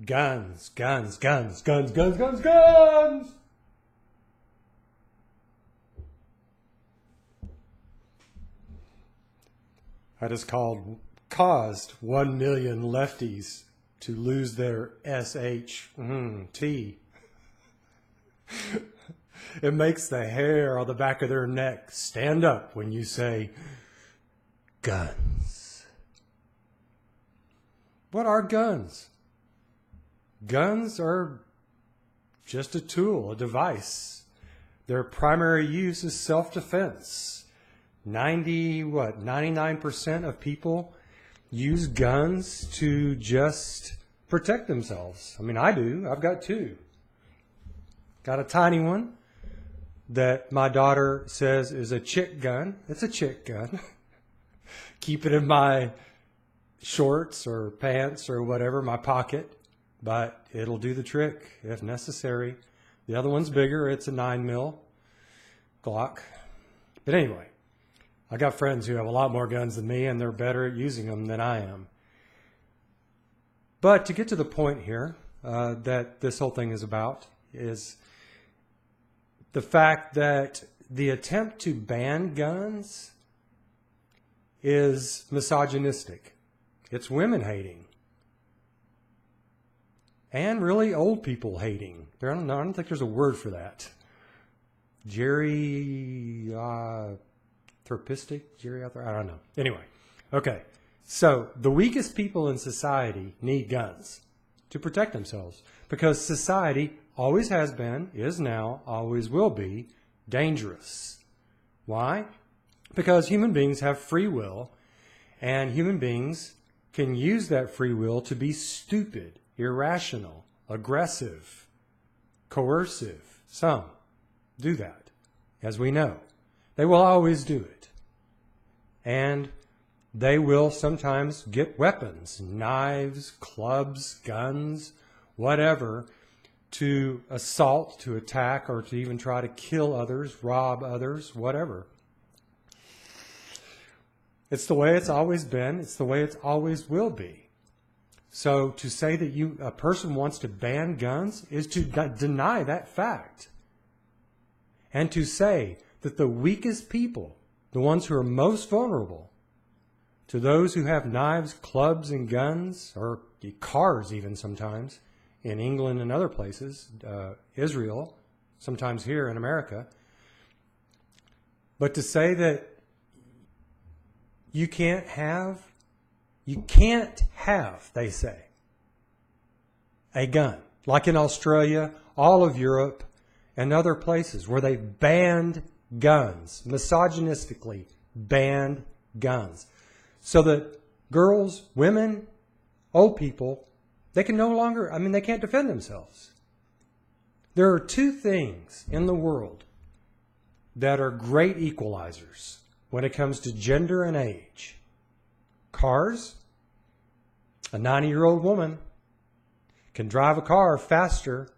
Guns, guns, guns, guns, guns, guns, guns. That has caused 1 million lefties to lose their SHT. It makes the hair on the back of their neck stand up when you say guns. What are guns? Guns are just a tool, a device. Their primary use is self-defense. 99% of people use guns to just protect themselves. I mean, I do. I've got two. Got a tiny one that my daughter says is a chick gun. It's a chick gun. Keep it in my shorts or pants or whatever, my pocket, but it'll do the trick if necessary. The other one's bigger. It's a 9mm Glock. But anyway, I got friends who have a lot more guns than me, and they're better at using them than I am. But to get to the point here that this whole thing is about is the fact that the attempt to ban guns is misogynistic. It's women hating. And really old people hating. I don't think there's a word for that. Rapistic? I don't know. Anyway, okay. So the weakest people in society need guns to protect themselves because society always has been, is now, always will be dangerous. Why? Because human beings have free will, and human beings can use that free will to be stupid, irrational, aggressive, coercive. Some do that, as we know. They will always do it. And they will sometimes get weapons, knives, clubs, guns, whatever, to assault, to attack, or to even try to kill others, rob others, whatever. It's the way it's always been. It's the way it always will be. So to say that a person wants to ban guns is to deny that fact. And to say that the weakest people, the ones who are most vulnerable to those who have knives, clubs, and guns, or cars even sometimes, in England and other places, Israel, sometimes here in America. But to say that you can't have, they say, a gun. Like in Australia, all of Europe, and other places where they banned guns, misogynistically banned guns. So that girls, women, old people, they can no longer, they can't defend themselves. There are two things in the world that are great equalizers when it comes to gender and age. Cars. A 90-year-old woman can drive a car faster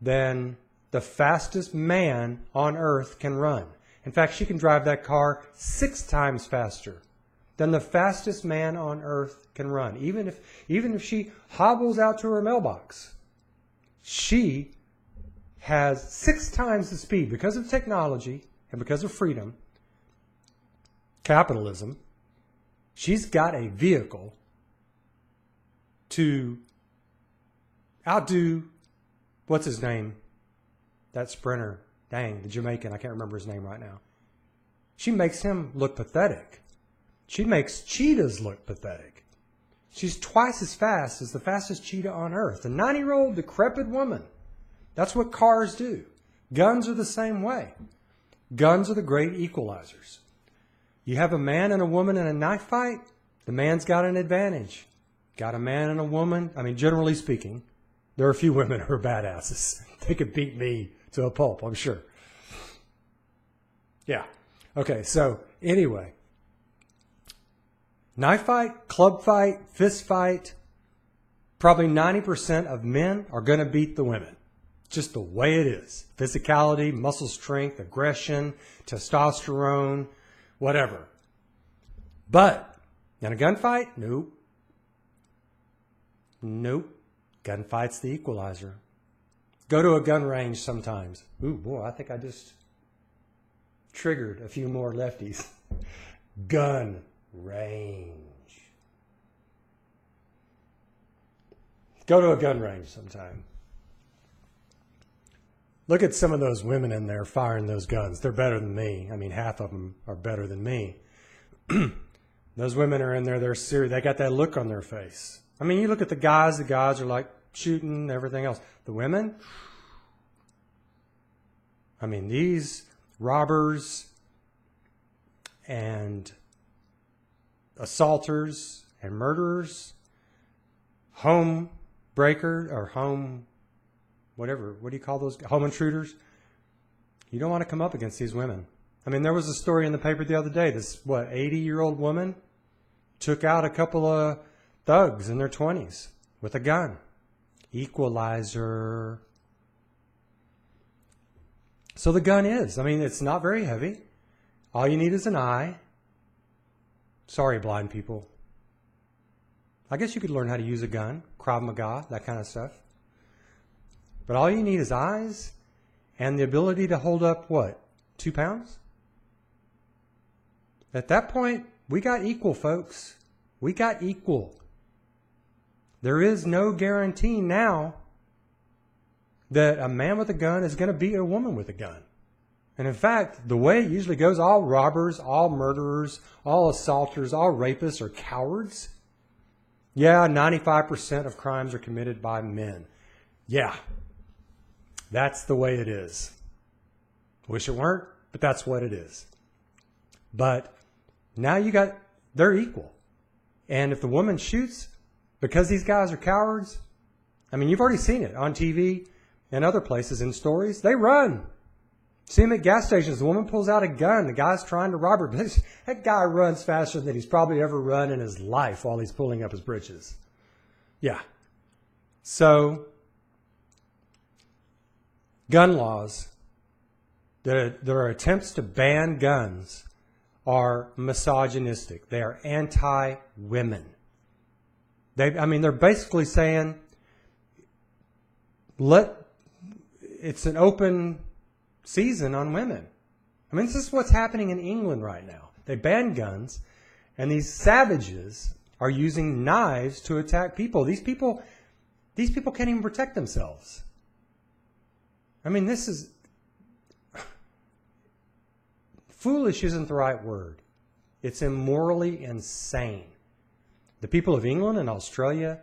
than the fastest man on earth can run. In fact, she can drive that car 6 times faster than the fastest man on earth can run. Even if she hobbles out to her mailbox, she has 6 times the speed because of technology and because of freedom, capitalism. She's got a vehicle to outdo, what's his name? That sprinter. Dang, the Jamaican. I can't remember his name right now. She makes him look pathetic. She makes cheetahs look pathetic. She's twice as fast as the fastest cheetah on earth. A 90-year-old decrepit woman. That's what cars do. Guns are the same way. Guns are the great equalizers. You have a man and a woman in a knife fight, the man's got an advantage. Got a man and a woman, generally speaking, there are a few women who are badasses. They could beat me to a pulp, I'm sure. Yeah. Okay, so anyway. Knife fight, club fight, fist fight, probably 90% of men are going to beat the women. Just the way it is. Physicality, muscle strength, aggression, testosterone, whatever. But in a gunfight, nope. Gunfight's the equalizer. Go to a gun range sometimes. Ooh, boy, I think I just triggered a few more lefties. Gun range. Go to a gun range sometime. Look at some of those women in there firing those guns. They're better than me. I mean, half of them are better than me. Those women are in there, they're serious. They got that look on their face. I mean, you look at the guys are like shooting, everything else. The women, I mean, these robbers and assaulters and murderers, home breaker or home, whatever, what do you call those? Home intruders. You don't want to come up against these women. I mean, there was a story in the paper the other day. This, 80-year-old woman took out a couple of thugs in their 20s with a gun. Equalizer. So the gun is, I mean, it's not very heavy. All you need is an eye. Sorry, blind people. I guess you could learn how to use a gun, Krav Maga, that kind of stuff. But all you need is eyes and the ability to hold up, 2 pounds? At that point, we got equal, folks. We got equal. There is no guarantee now that a man with a gun is going to beat a woman with a gun. And in fact, the way it usually goes, all robbers, all murderers, all assaulters, all rapists are cowards. Yeah, 95% of crimes are committed by men. Yeah, that's the way it is. Wish it weren't, but that's what it is. But now they're equal. And if the woman shoots, because these guys are cowards, I mean, you've already seen it on TV and other places in stories. They run. See them at gas stations. The woman pulls out a gun. The guy's trying to rob her. That guy runs faster than he's probably ever run in his life while he's pulling up his britches. Yeah. So, gun laws, there are attempts to ban guns, are misogynistic. They are anti-women. They're basically saying, it's an open season on women. I mean, this is what's happening in England right now. They banned guns, and these savages are using knives to attack people. These people can't even protect themselves. I mean, this is... Foolish isn't the right word. It's immorally insane. The people of England and Australia,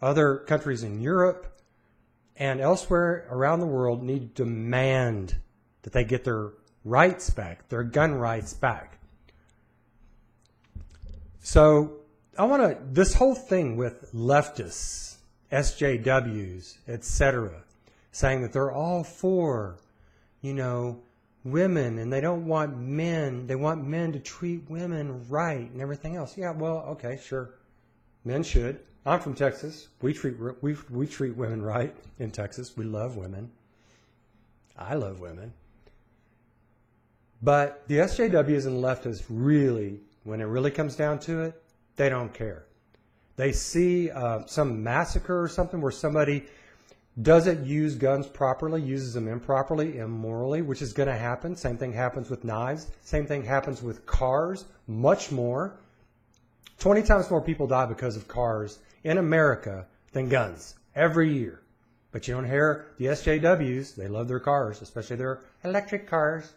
other countries in Europe, and elsewhere around the world need to demand that they get their rights back, their gun rights back. So this whole thing with leftists, SJWs, etc., saying that they're all for, women, and they don't want men. They want men to treat women right and everything else. Yeah, well, okay, sure. Men should. I'm from Texas. We treat women right in Texas. We love women. I love women. But the SJWs and leftists really, when it really comes down to it, they don't care. They see some massacre or something where somebody doesn't use guns properly, uses them improperly, immorally, which is going to happen. Same thing happens with knives. Same thing happens with cars, much more. 20 times more people die because of cars in America than guns every year. But you don't hear the SJWs, they love their cars, especially their electric cars.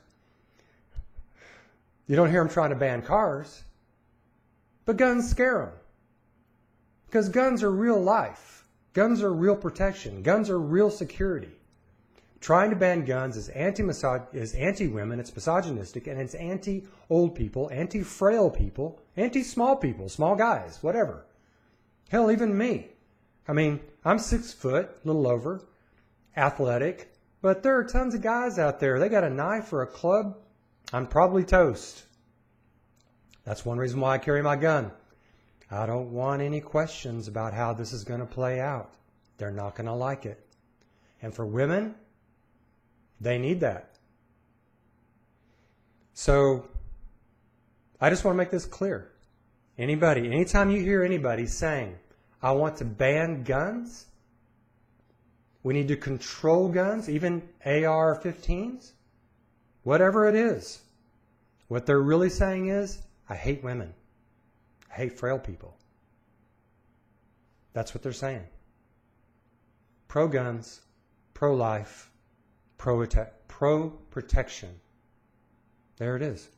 You don't hear them trying to ban cars, but guns scare them. Because guns are real life. Guns are real protection. Guns are real security. Trying to ban guns is anti-women, it's misogynistic, and it's anti-old people, anti-frail people, anti-small people, small guys, whatever. Hell, even me. I mean, I'm 6 foot, a little over, athletic, but there are tons of guys out there. They got a knife or a club, I'm probably toast. That's one reason why I carry my gun. I don't want any questions about how this is going to play out. They're not going to like it. And for women, they need that. So, I just want to make this clear. Anytime you hear anybody saying, I want to ban guns, We need to control guns, even AR-15s. Whatever it is. What they're really saying is, I hate women. I hate frail people. That's what they're saying. Pro-guns, pro-life, pro-protection. There it is.